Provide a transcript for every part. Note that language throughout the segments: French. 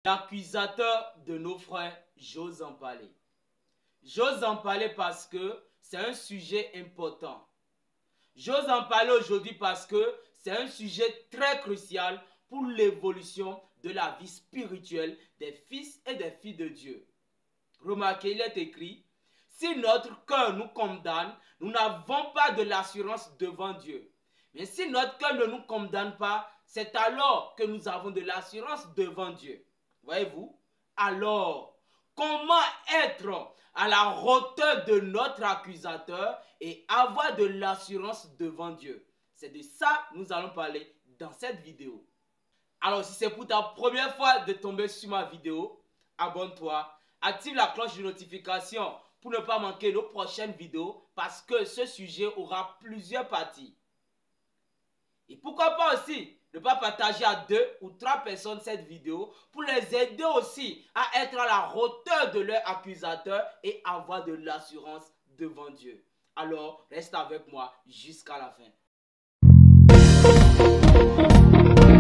L'accusateur de nos frères, j'ose en parler. J'ose en parler parce que c'est un sujet important. J'ose en parler aujourd'hui parce que c'est un sujet très crucial pour l'évolution de la vie spirituelle des fils et des filles de Dieu. Remarquez, il est écrit, si notre cœur nous condamne, nous n'avons pas de l'assurance devant Dieu. Mais si notre cœur ne nous condamne pas, c'est alors que nous avons de l'assurance devant Dieu. Voyez-vous? Alors, comment être à la hauteur de notre accusateur et avoir de l'assurance devant Dieu? C'est de ça que nous allons parler dans cette vidéo. Alors, si c'est pour ta première fois de tomber sur ma vidéo, abonne-toi, active la cloche de notification pour ne pas manquer nos prochaines vidéos parce que ce sujet aura plusieurs parties. Et pourquoi pas aussi ne pas partager à 2 ou 3 personnes cette vidéo pour les aider aussi à être à la hauteur de leur accusateur et avoir de l'assurance devant Dieu. Alors, reste avec moi jusqu'à la fin.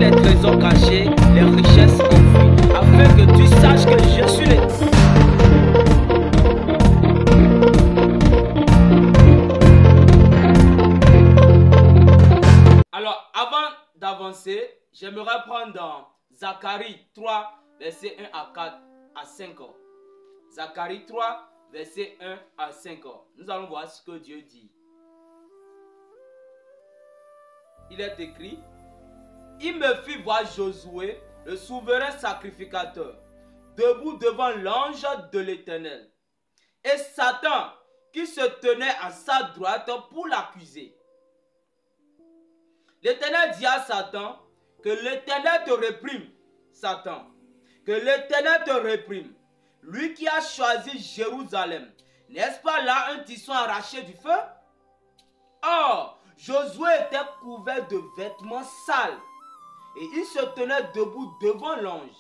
Les trésors cachés, les richesses enfuies, afin que tu saches que je suis le... Alors, avant d'avancer, j'aimerais prendre dans Zacharie 3, verset 1 à 4 à 5. Zacharie 3, verset 1 à 5. Nous allons voir ce que Dieu dit. Il est écrit, il me fit voir Josué, le souverain sacrificateur, debout devant l'ange de l'Éternel, et Satan qui se tenait à sa droite pour l'accuser. L'Éternel dit à Satan, que l'Éternel te réprime, Satan, que l'Éternel te réprime, lui qui a choisi Jérusalem. N'est-ce pas là un tisson arraché du feu? Or, Josué était couvert de vêtements sales et il se tenait debout devant l'ange.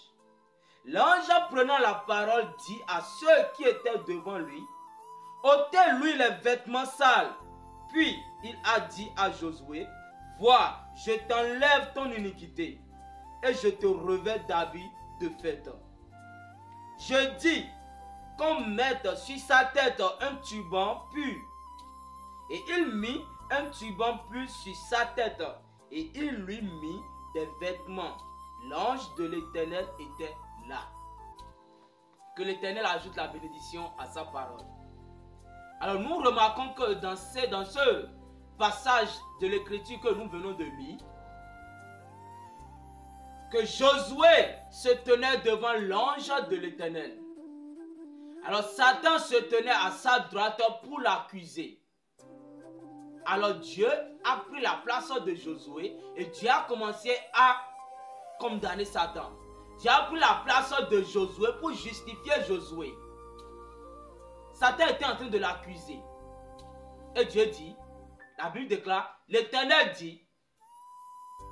L'ange, prenant la parole, dit à ceux qui étaient devant lui, ôtez-lui les vêtements sales. Puis il a dit à Josué, vois, je t'enlève ton iniquité et je te revêt d'habits de fête. Je dis qu'on mette sur sa tête un turban pur. Et il mit un turban pur sur sa tête et il lui mit des vêtements. L'ange de l'Éternel était là. Que l'Éternel ajoute la bénédiction à sa parole. Alors nous remarquons que dans ce passage de l'écriture que nous venons de lire, que Josué se tenait devant l'ange de l'Éternel. Alors Satan se tenait à sa droite pour l'accuser. Alors Dieu a pris la place de Josué et Dieu a commencé à condamner Satan. Dieu a pris la place de Josué pour justifier Josué. Satan était en train de l'accuser. Et Dieu dit, la Bible déclare, l'Éternel dit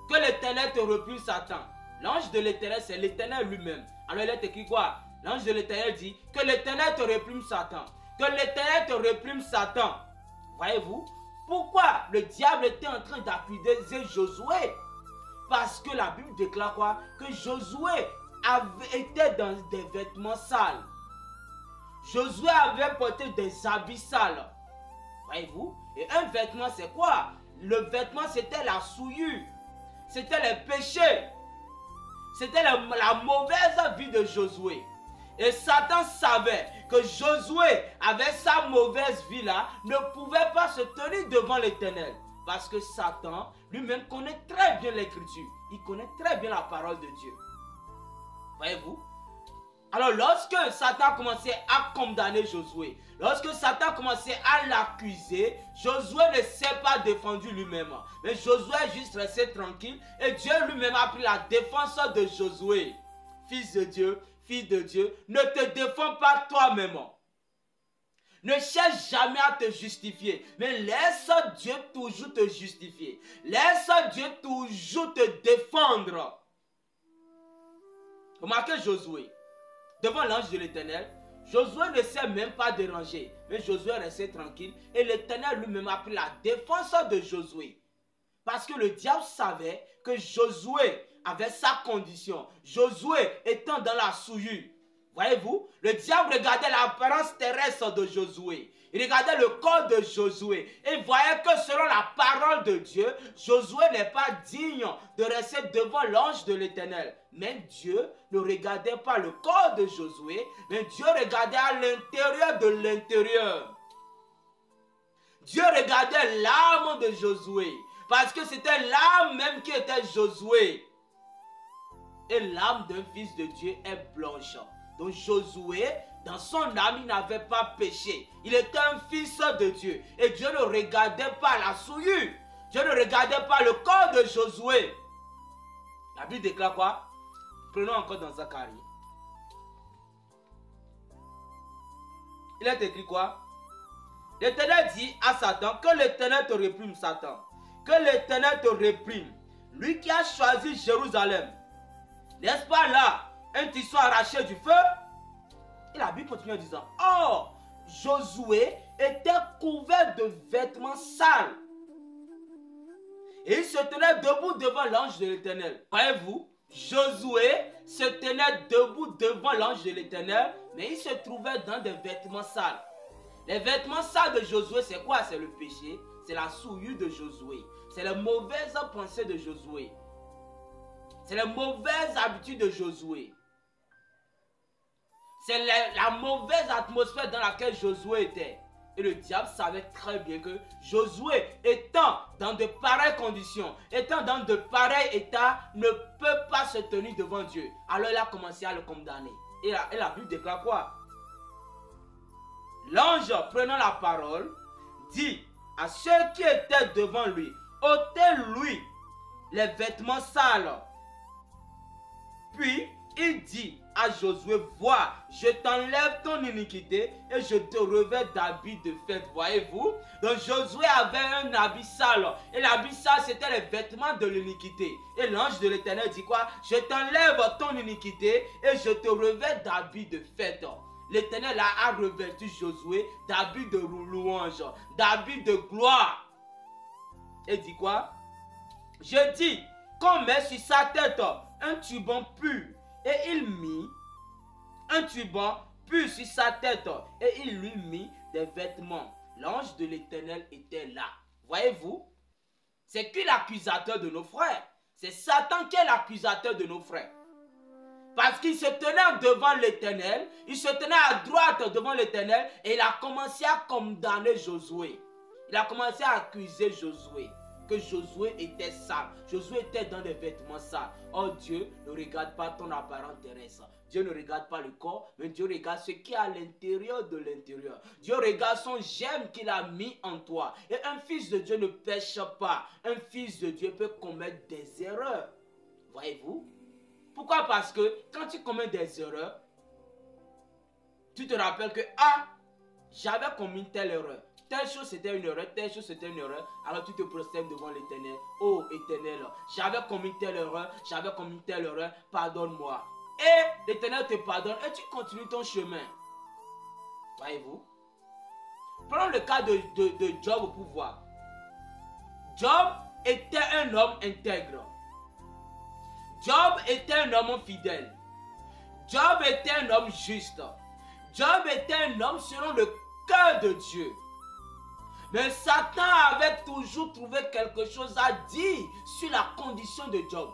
que l'Éternel te réprime Satan. L'ange de l'Éternel, c'est l'Éternel lui-même. Alors il est écrit quoi? L'ange de l'Éternel dit que l'Éternel te réprime Satan. Que l'Éternel te réprime Satan. Voyez-vous? Pourquoi le diable était en train d'accuser Josué? Parce que la Bible déclare quoi? Que Josué était dans des vêtements sales. Josué avait porté des habits sales. Voyez-vous? Et un vêtement, c'est quoi? Le vêtement, c'était la souillure. C'était les péchés. C'était la mauvaise vie de Josué. Et Satan savait que Josué, avec sa mauvaise vie-là, ne pouvait pas se tenir devant l'Éternel. Parce que Satan lui-même connaît très bien l'Écriture. Il connaît très bien la parole de Dieu. Voyez-vous? Alors lorsque Satan a commencé à condamner Josué, lorsque Satan a commencé à l'accuser, Josué ne s'est pas défendu lui-même. Mais Josué est juste resté tranquille et Dieu lui-même a pris la défense de Josué. Fils de Dieu, fille de Dieu, ne te défends pas toi-même. Ne cherche jamais à te justifier, mais laisse Dieu toujours te justifier. Laisse Dieu toujours te défendre. Remarquez Josué. Devant l'ange de l'Éternel, Josué ne s'est même pas dérangé, mais Josué est resté tranquille et l'Éternel lui-même a pris la défense de Josué. Parce que le diable savait que Josué avait sa condition. Josué étant dans la souillure. Voyez-vous, le diable regardait l'apparence terrestre de Josué. Il regardait le corps de Josué et voyait que selon la parole de Dieu, Josué n'est pas digne de rester devant l'ange de l'Éternel. Mais Dieu ne regardait pas le corps de Josué, mais Dieu regardait à l'intérieur de l'intérieur. Dieu regardait l'âme de Josué, parce que c'était l'âme même qui était Josué. Et l'âme d'un fils de Dieu est blanche. Donc Josué, dans son âme, il n'avait pas péché. Il était un fils de Dieu. Et Dieu ne regardait pas la souillure. Dieu ne regardait pas le corps de Josué. La Bible déclare quoi? Prenons encore dans Zacharie. Il est écrit quoi? L'Éternel dit à Satan, que l'Éternel te réprime, Satan. Que l'Éternel te réprime. Lui qui a choisi Jérusalem. N'est-ce pas là un tissu arraché du feu? Et la Bible continue en disant, or, Josué était couvert de vêtements sales. Et il se tenait debout devant l'ange de l'Éternel. Voyez-vous, Josué se tenait debout devant l'ange de l'Éternel, mais il se trouvait dans des vêtements sales. Les vêtements sales de Josué, c'est quoi? C'est le péché, c'est la souillure de Josué, c'est les mauvaises pensées de Josué, c'est les mauvaises habitudes de Josué. C'est la mauvaise atmosphère dans laquelle Josué était. Et le diable savait très bien que Josué, étant dans de pareilles conditions, étant dans de pareils états, ne peut pas se tenir devant Dieu. Alors il a commencé à le condamner. Et la Bible déclare quoi? L'ange, prenant la parole, dit à ceux qui étaient devant lui, ôtez-lui les vêtements sales. Puis il dit à Josué, vois, je t'enlève ton iniquité et je te revêt d'habits de fête. Voyez-vous? Donc Josué avait un habit sale. Et l'habit sale, c'était les vêtements de l'iniquité. Et l'ange de l'Éternel dit quoi? Je t'enlève ton iniquité et je te revêt d'habits de fête. L'Éternel a revêtu Josué d'habits de louange, d'habits de gloire. Et dit quoi? Je dis qu'on met sur sa tête un turban pur. Et il mit un turban pur sur sa tête et il lui mit des vêtements. L'ange de l'Éternel était là. Voyez-vous? C'est qui l'accusateur de nos frères? C'est Satan qui est l'accusateur de nos frères. Parce qu'il se tenait devant l'Éternel, il se tenait à droite devant l'Éternel et il a commencé à condamner Josué. Il a commencé à accuser Josué. Que Josué était sale. Josué était dans des vêtements sales. Oh, Dieu ne regarde pas ton apparence terrestre. Dieu ne regarde pas le corps, mais Dieu regarde ce qui est à l'intérieur de l'intérieur. Dieu regarde son gemme qu'il a mis en toi. Et un fils de Dieu ne pêche pas. Un fils de Dieu peut commettre des erreurs. Voyez-vous? Pourquoi? Parce que quand tu commets des erreurs, tu te rappelles que, ah, j'avais commis telle erreur. Telle chose c'était une erreur, telle chose c'était une erreur. Alors tu te prosternes devant l'Éternel. Oh Éternel, j'avais commis telle erreur, pardonne-moi. Et l'Éternel te pardonne et tu continues ton chemin. Voyez-vous? Prenons le cas de Job pour voir. Job était un homme intègre. Job était un homme fidèle. Job était un homme juste. Job était un homme selon le cœur de Dieu. Mais Satan avait toujours trouvé quelque chose à dire sur la condition de Job.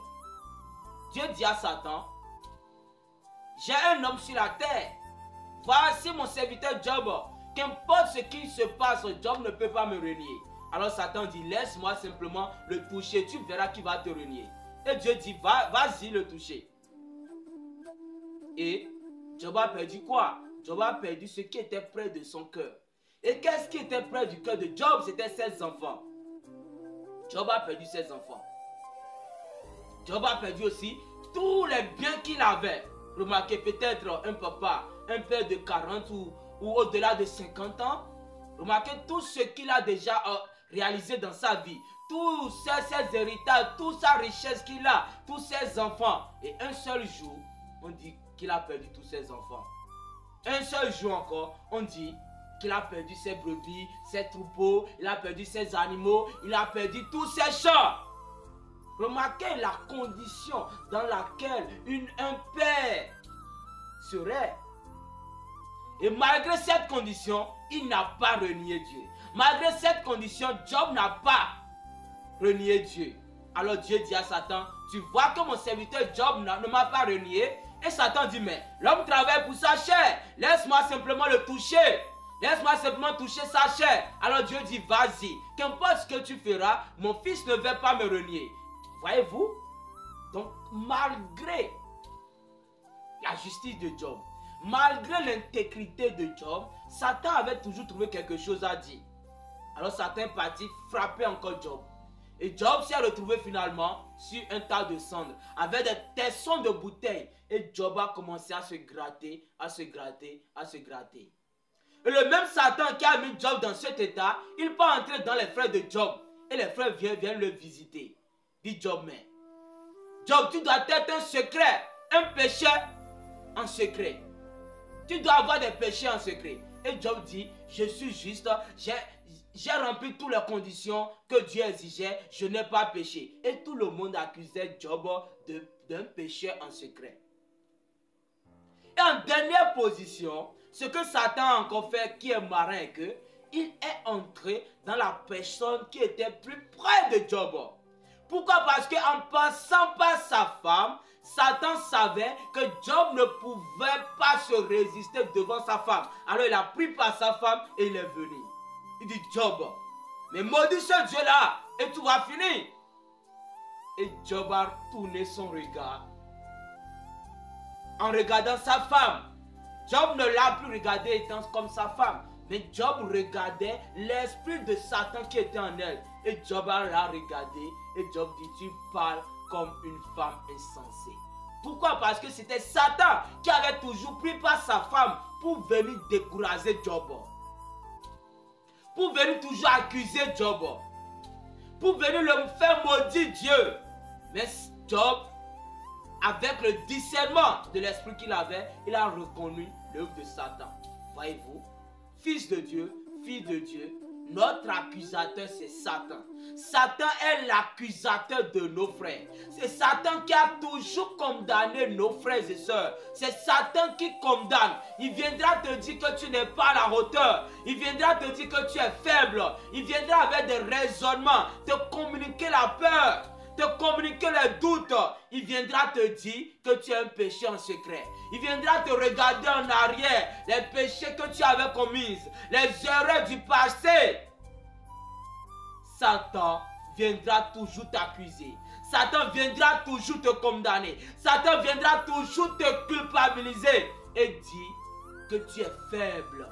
Dieu dit à Satan, j'ai un homme sur la terre. Voici mon serviteur Job. Qu'importe ce qui se passe, Job ne peut pas me renier. Alors Satan dit, laisse-moi simplement le toucher. Tu verras qu'il va te renier. Et Dieu dit, vas-y le toucher. Et Job a perdu quoi? Job a perdu ce qui était près de son cœur. Et qu'est-ce qui était près du cœur de Job? C'était ses enfants. Job a perdu ses enfants. Job a perdu aussi tous les biens qu'il avait. Remarquez, peut-être un papa, un père de 40 ou au-delà de 50 ans. Remarquez tout ce qu'il a déjà réalisé dans sa vie. Tous ses héritages, toute sa richesse qu'il a, tous ses enfants. Et un seul jour, on dit qu'il a perdu tous ses enfants. Un seul jour encore, on dit qu'il a perdu ses brebis, ses troupeaux, il a perdu ses animaux, il a perdu tous ses champs. Remarquez la condition dans laquelle un père serait. Et malgré cette condition, il n'a pas renié Dieu. Malgré cette condition, Job n'a pas renié Dieu. Alors Dieu dit à Satan, tu vois que mon serviteur Job ne m'a pas renié. Et Satan dit, mais l'homme travaille pour sa chair. Laisse-moi simplement le toucher. Laisse-moi simplement toucher sa chair. Alors Dieu dit, vas-y, qu'importe ce que tu feras, mon fils ne va pas me renier. Voyez-vous? Donc, malgré la justice de Job, malgré l'intégrité de Job, Satan avait toujours trouvé quelque chose à dire. Alors Satan est parti frapper encore Job. Et Job s'est retrouvé finalement sur un tas de cendres, avec des tessons de bouteilles. Et Job a commencé à se gratter, à se gratter, à se gratter. Et le même Satan qui a mis Job dans cet état, il peut entrer dans les frères de Job. Et les frères viennent le visiter. Dit Job, mais Job, tu dois être un secret, un péché en secret. Tu dois avoir des péchés en secret. Et Job dit, je suis juste, j'ai rempli toutes les conditions que Dieu exigeait, je n'ai pas péché. Et tout le monde accusait Job d'un péché en secret. Et en dernière position, ce que Satan a encore fait qui est marin, que il est entré dans la personne qui était plus près de Job. Pourquoi? Parce qu'en passant par sa femme, Satan savait que Job ne pouvait pas se résister devant sa femme. Alors il a pris par sa femme et il est venu. Il dit, Job, mais maudit ce Dieu-là et tout va finir. Et Job a tourné son regard. En regardant sa femme, Job ne l'a plus regardé étant comme sa femme. Mais Job regardait l'esprit de Satan qui était en elle. Et Job l'a regardé. Et Job dit, tu parles comme une femme insensée. Pourquoi? Parce que c'était Satan qui avait toujours pris par sa femme pour venir décourager Job. Pour venir toujours accuser Job. Pour venir le faire maudire Dieu. Mais Job, avec le discernement de l'esprit qu'il avait, il a reconnu l'œuvre de Satan. Voyez-vous? Fils de Dieu, fille de Dieu, notre accusateur c'est Satan. Satan est l'accusateur de nos frères. C'est Satan qui a toujours condamné nos frères et sœurs. C'est Satan qui condamne. Il viendra te dire que tu n'es pas à la hauteur. Il viendra te dire que tu es faible. Il viendra avec des raisonnements, te communiquer la peur, te communiquer les doutes. Il viendra te dire que tu as un péché en secret. Il viendra te regarder en arrière, les péchés que tu avais commis, les erreurs du passé. Satan viendra toujours t'accuser. Satan viendra toujours te condamner. Satan viendra toujours te culpabiliser et dire que tu es faible.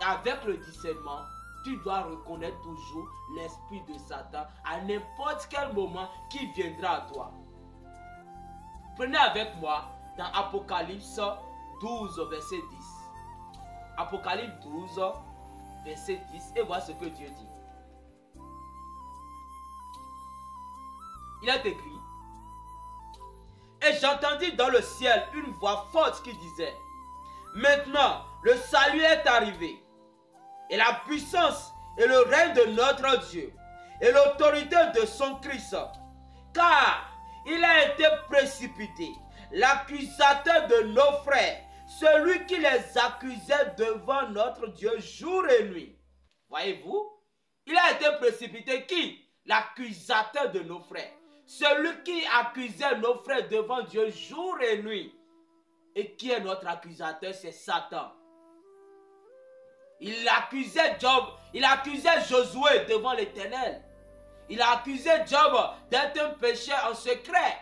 Avec le discernement, tu dois reconnaître toujours l'esprit de Satan à n'importe quel moment qui viendra à toi. Prenez avec moi dans Apocalypse 12, verset 10. Apocalypse 12, verset 10. Et voici ce que Dieu dit. Il est écrit. Et j'entendis dans le ciel une voix forte qui disait, maintenant le salut est arrivé, et la puissance et le règne de notre Dieu, et l'autorité de son Christ, car il a été précipité, l'accusateur de nos frères, celui qui les accusait devant notre Dieu jour et nuit. Voyez-vous, il a été précipité qui? L'accusateur de nos frères. Celui qui accusait nos frères devant Dieu jour et nuit. Et qui est notre accusateur? C'est Satan. Il accusait Job, il accusait Josué devant l'Éternel. Il a accusé Job d'être un pécheur en secret.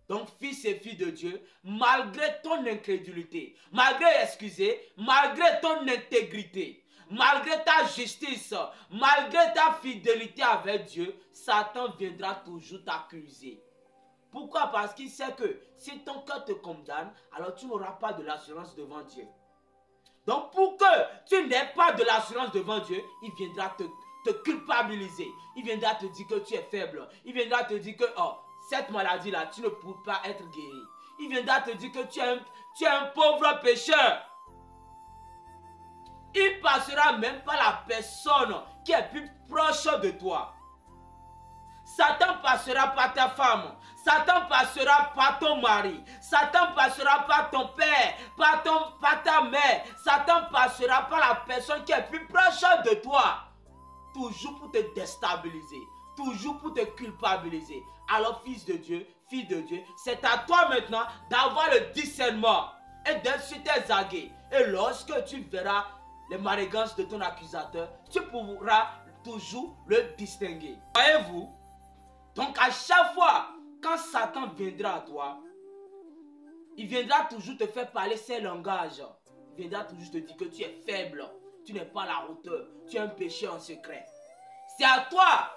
Donc, fils et filles de Dieu, malgré ton incrédulité, malgré ton intégrité, malgré ta justice, malgré ta fidélité avec Dieu, Satan viendra toujours t'accuser. Pourquoi? Parce qu'il sait que si ton cœur te condamne, alors tu n'auras pas de l'assurance devant Dieu. Donc, pour que tu n'aies pas de l'assurance devant Dieu, il viendra te culpabiliser. Il viendra te dire que tu es faible. Il viendra te dire que cette maladie-là, tu ne peux pas être guéri. Il viendra te dire que tu es un pauvre pécheur. Il passera même par la personne qui est plus proche de toi. Satan passera par ta femme. Satan passera par ton mari. Satan passera par ton père, par ta mère. Satan passera par la personne qui est plus proche de toi. Toujours pour te déstabiliser. Toujours pour te culpabiliser. Alors, fils de Dieu, fille de Dieu, c'est à toi maintenant d'avoir le discernement et d'être sur tes aguets. Et lorsque tu verras les manigances de ton accusateur, tu pourras toujours le distinguer. Voyez-vous? Donc à chaque fois, quand Satan viendra à toi, il viendra toujours te faire parler ses langages. Il viendra toujours te dire que tu es faible, tu n'es pas à la hauteur, tu es un péché en secret. C'est à toi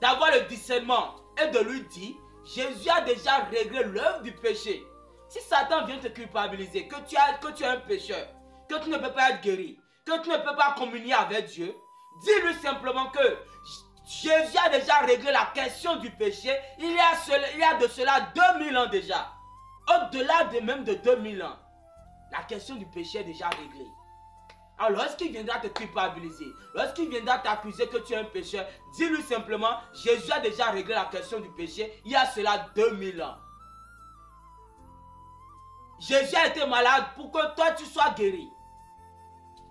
d'avoir le discernement et de lui dire, Jésus a déjà réglé l'œuvre du péché. Si Satan vient te culpabiliser, que tu es un pécheur, que tu ne peux pas être guéri, que tu ne peux pas communier avec Dieu, dis-lui simplement que Jésus a déjà réglé la question du péché. Il y a de cela 2000 ans déjà. Au-delà même de 2000 ans. La question du péché est déjà réglée. Alors lorsqu'il viendra te culpabiliser, lorsqu'il viendra t'accuser que tu es un pécheur, dis-lui simplement, Jésus a déjà réglé la question du péché il y a cela 2000 ans. Jésus a été malade pour que toi tu sois guéri.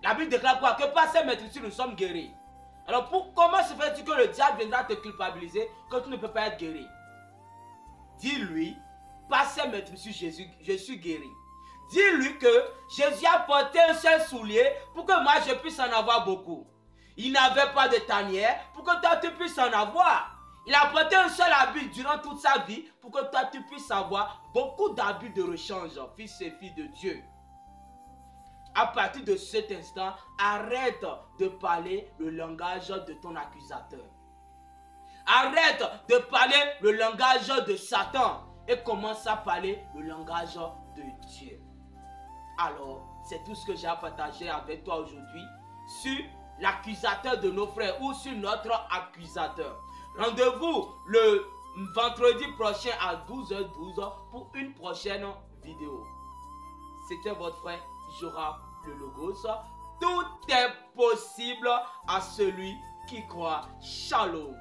La Bible déclare quoi? Que par ses maîtrises nous sommes guéris. Alors comment se fait-il que le diable viendra te culpabiliser quand tu ne peux pas être guéri? Dis-lui, par ses maîtrises Jésus, je suis guéri. Dis-lui que Jésus a porté un seul soulier pour que moi je puisse en avoir beaucoup. Il n'avait pas de tanière pour que toi tu puisses en avoir. Il a porté un seul habit durant toute sa vie pour que toi tu puisses avoir beaucoup d'habits de rechange, fils et filles de Dieu. À partir de cet instant, arrête de parler le langage de ton accusateur. Arrête de parler le langage de Satan et commence à parler le langage de Dieu. Alors, c'est tout ce que j'ai à partager avec toi aujourd'hui sur l'accusateur de nos frères ou sur notre accusateur. Rendez-vous le vendredi prochain à 12h12 pour une prochaine vidéo. C'était votre frère Joram le Logos. Tout est possible à celui qui croit. Shalom.